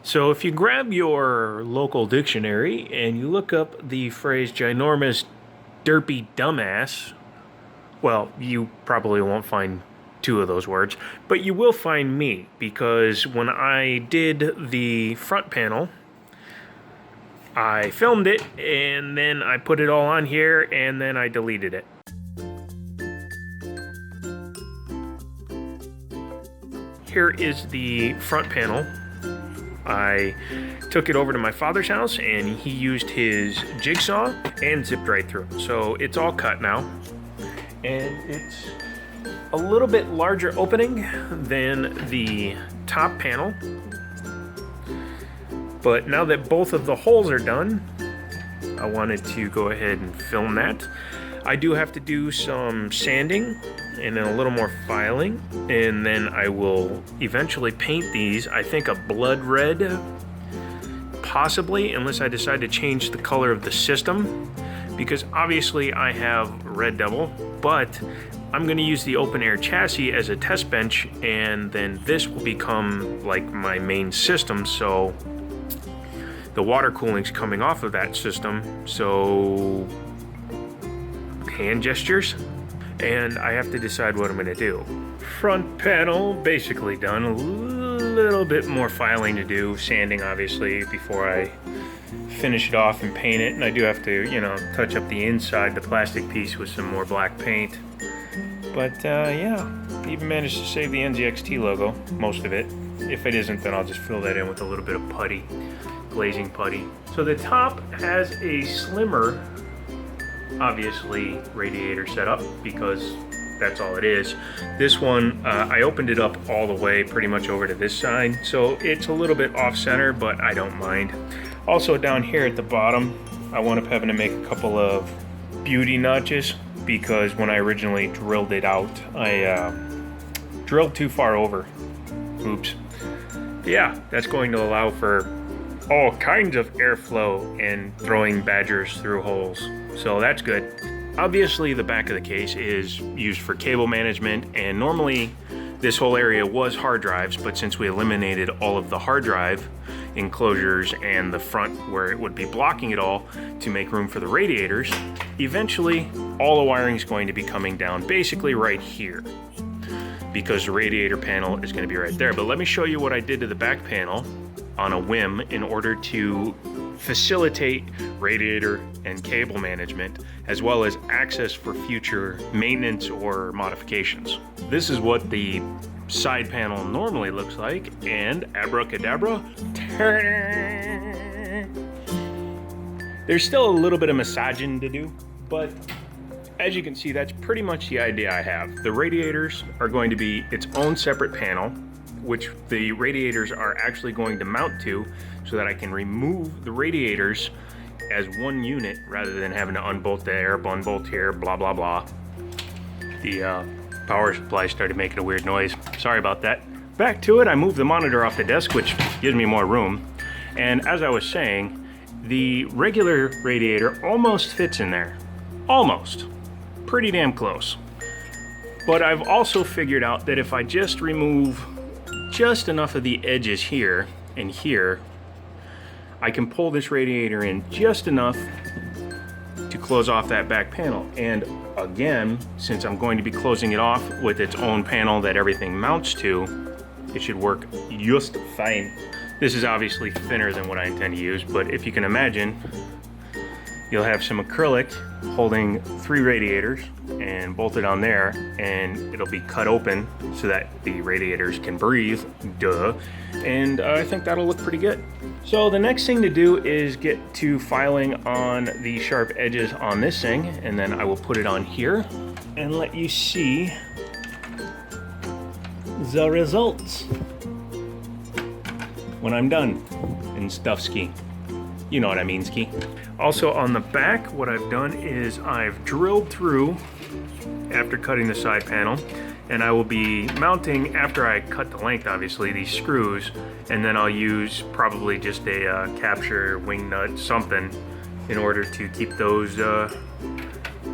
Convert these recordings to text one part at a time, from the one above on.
So if you grab your local dictionary and you look up the phrase ginormous derpy dumbass, well, you probably won't find two of those words, but you will find me, because when I did the front panel, I filmed it and then I put it all on here and then I deleted it. Here is the front panel. I took it over to my father's house and he used his jigsaw and zipped right through. So it's all cut now. And it's a little bit larger opening than the top panel. But now that both of the holes are done, I wanted to go ahead and film that. I do have to do some sanding and then a little more filing, and then I will eventually paint these, I think, a blood red, possibly, unless I decide to change the color of the system, because obviously I have Red Devil, but I'm going to use the open air chassis as a test bench, and then this will become like my main system, so the water cooling's coming off of that system, so hand gestures, and I have to decide what I'm going to do. Front panel basically done. A little bit more filing to do, sanding obviously, before I finish it off and paint it, and I do have to, you know, touch up the inside, the plastic piece, with some more black paint. But yeah, even managed to save the NZXT logo, most of it. If it isn't, then I'll just fill that in with a little bit of putty, glazing putty. So the top has a slimmer, obviously, radiator setup, because that's all it is. This one, I opened it up all the way pretty much over to this side, so it's a little bit off center, but I don't mind. Also down here at the bottom, I wound up having to make a couple of beauty notches, because when I originally drilled it out, I drilled too far over. Oops. Yeah, that's going to allow for all kinds of airflow and throwing badgers through holes. So that's good. Obviously the back of the case is used for cable management, and normally this whole area was hard drives, but since we eliminated all of the hard drive enclosures and the front where it would be blocking it all to make room for the radiators, eventually all the wiring is going to be coming down basically right here, because the radiator panel is going to be right there. But let me show you what I did to the back panel on a whim in order to facilitate radiator and cable management, as well as access for future maintenance or modifications. This is what the side panel normally looks like, and abracadabra, there's still a little bit of massaging to do, but as you can see, that's pretty much the idea I have. The radiators are going to be its own separate panel, which the radiators are actually going to mount to, so that I can remove the radiators as one unit rather than having to unbolt there, unbolt here, blah, blah, blah. The power supply started making a weird noise. Sorry about that. Back to it, I moved the monitor off the desk, which gives me more room. And as I was saying, the regular radiator almost fits in there. Almost. Pretty damn close. But I've also figured out that if I just remove just enough of the edges here and here, I can pull this radiator in just enough to close off that back panel. And again, since I'm going to be closing it off with its own panel that everything mounts to, it should work just fine. This is obviously thinner than what I intend to use, but if you can imagine, you'll have some acrylic holding 3 radiators and bolted on there, and it'll be cut open so that the radiators can breathe, duh, and I think that'll look pretty good. So the next thing to do is get to filing on the sharp edges on this thing, and then I will put it on here and let you see the results when I'm done and stuff ski. You know what I mean, ski. Also on the back, what I've done is I've drilled through after cutting the side panel, and I will be mounting, after I cut the length obviously, these screws, and then I'll use probably just a capture wing nut, something, in order to keep those,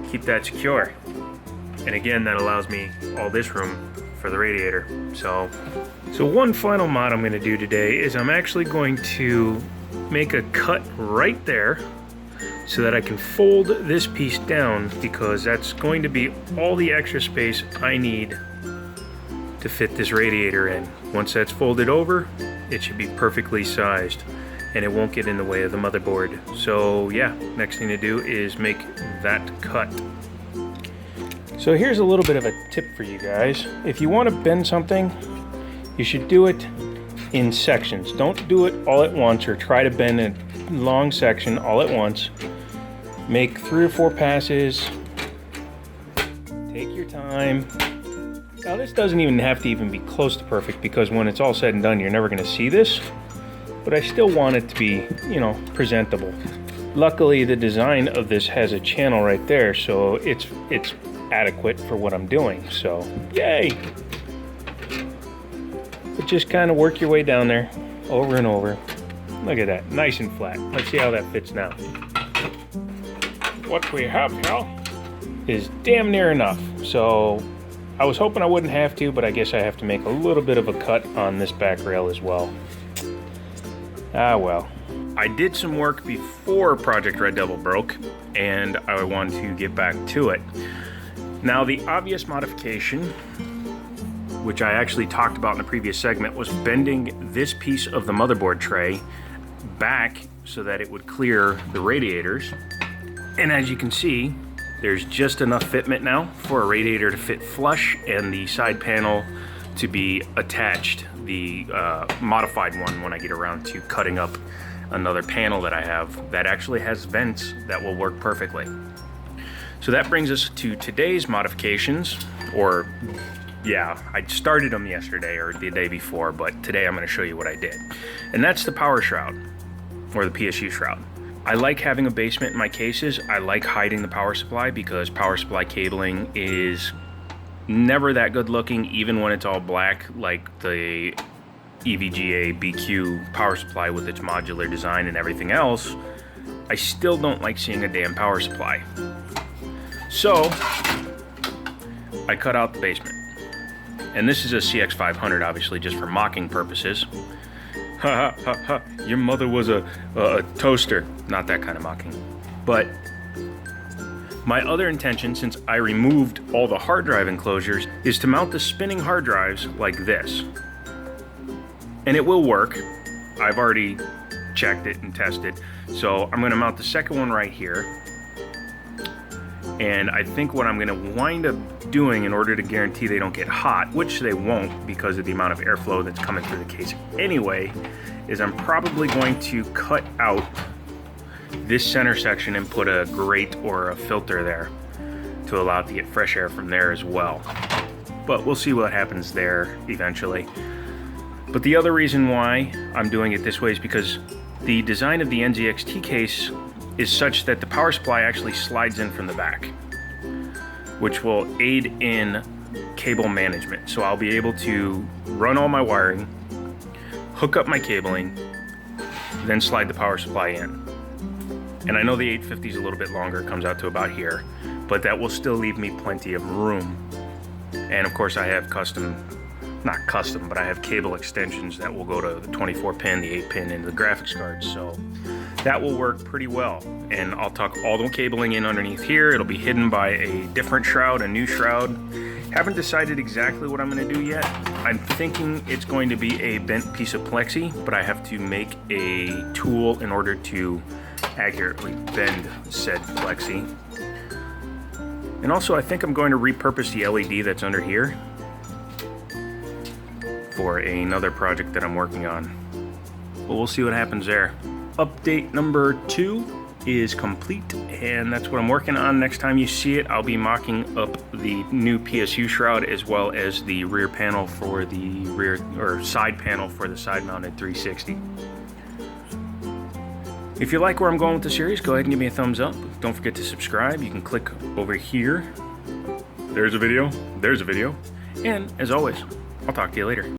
keep that secure. And again, that allows me all this room for the radiator. So So one final mod I'm going to do today is I'm actually going to make a cut right there so that I can fold this piece down, because that's going to be all the extra space I need to fit this radiator in. Once that's folded over, it should be perfectly sized and it won't get in the way of the motherboard. So yeah, next thing to do is make that cut. So here's a little bit of a tip for you guys. If you want to bend something, you should do it in sections. Don't do it all at once or try to bend a long section all at once. Make 3 or 4 passes. Take your time. Now this doesn't even have to even be close to perfect, because when it's all said and done, you're never going to see this. But I still want it to be, you know, presentable. Luckily, the design of this has a channel right there, so it's adequate for what I'm doing. So, yay! But just kind of work your way down there, over and over. Look at that, nice and flat. Let's see how that fits now. What we have here is damn near enough. So I was hoping I wouldn't have to, but I guess I have to make a little bit of a cut on this back rail as well. Ah well. I did some work before Project Red Devil broke, and I wanted to get back to it. Now the obvious modification, which I actually talked about in the previous segment, was bending this piece of the motherboard tray back so that it would clear the radiators. And as you can see, there's just enough fitment now for a radiator to fit flush and the side panel to be attached, the modified one, when I get around to cutting up another panel that I have that actually has vents that will work perfectly. So that brings us to today's modifications, or yeah, I started them yesterday or the day before, but today I'm going to show you what I did. And that's the power shroud, or the PSU shroud. I like having a basement in my cases. I like hiding the power supply because power supply cabling is never that good looking, even when it's all black, like the EVGA BQ power supply with its modular design and everything else. I still don't like seeing a damn power supply. So I cut out the basement. And this is a CX500, obviously, just for mocking purposes. Ha ha ha ha, your mother was a toaster. Not that kind of mocking. But my other intention, since I removed all the hard drive enclosures, is to mount the spinning hard drives like this. And it will work. I've already checked it and tested. So I'm gonna mount the second one right here. And I think what I'm going to wind up doing, in order to guarantee they don't get hot, which they won't because of the amount of airflow that's coming through the case anyway, is I'm probably going to cut out this center section and put a grate or a filter there to allow it to get fresh air from there as well. But we'll see what happens there eventually. But the other reason why I'm doing it this way is because the design of the NZXT case is such that the power supply actually slides in from the back, which will aid in cable management. So I'll be able to run all my wiring, hook up my cabling, then slide the power supply in. And I know the 850 is a little bit longer, it comes out to about here, but that will still leave me plenty of room. And of course I have not custom, but I have cable extensions that will go to the 24 pin, the 8 pin, and the graphics cards. So that will work pretty well. And I'll tuck all the cabling in underneath here. It'll be hidden by a different shroud, a new shroud. Haven't decided exactly what I'm going to do yet. I'm thinking it's going to be a bent piece of plexi, but I have to make a tool in order to accurately bend said plexi. And also I think I'm going to repurpose the LED that's under here for another project that I'm working on. But we'll see what happens there. Update number 2 is complete, and that's what I'm working on. Next time you see it, I'll be mocking up the new PSU shroud as well as the rear panel for the rear, or side panel for the side mounted 360. If you like where I'm going with the series, go ahead and give me a thumbs up. Don't forget to subscribe. You can click over here. There's a video. And as always, I'll talk to you later.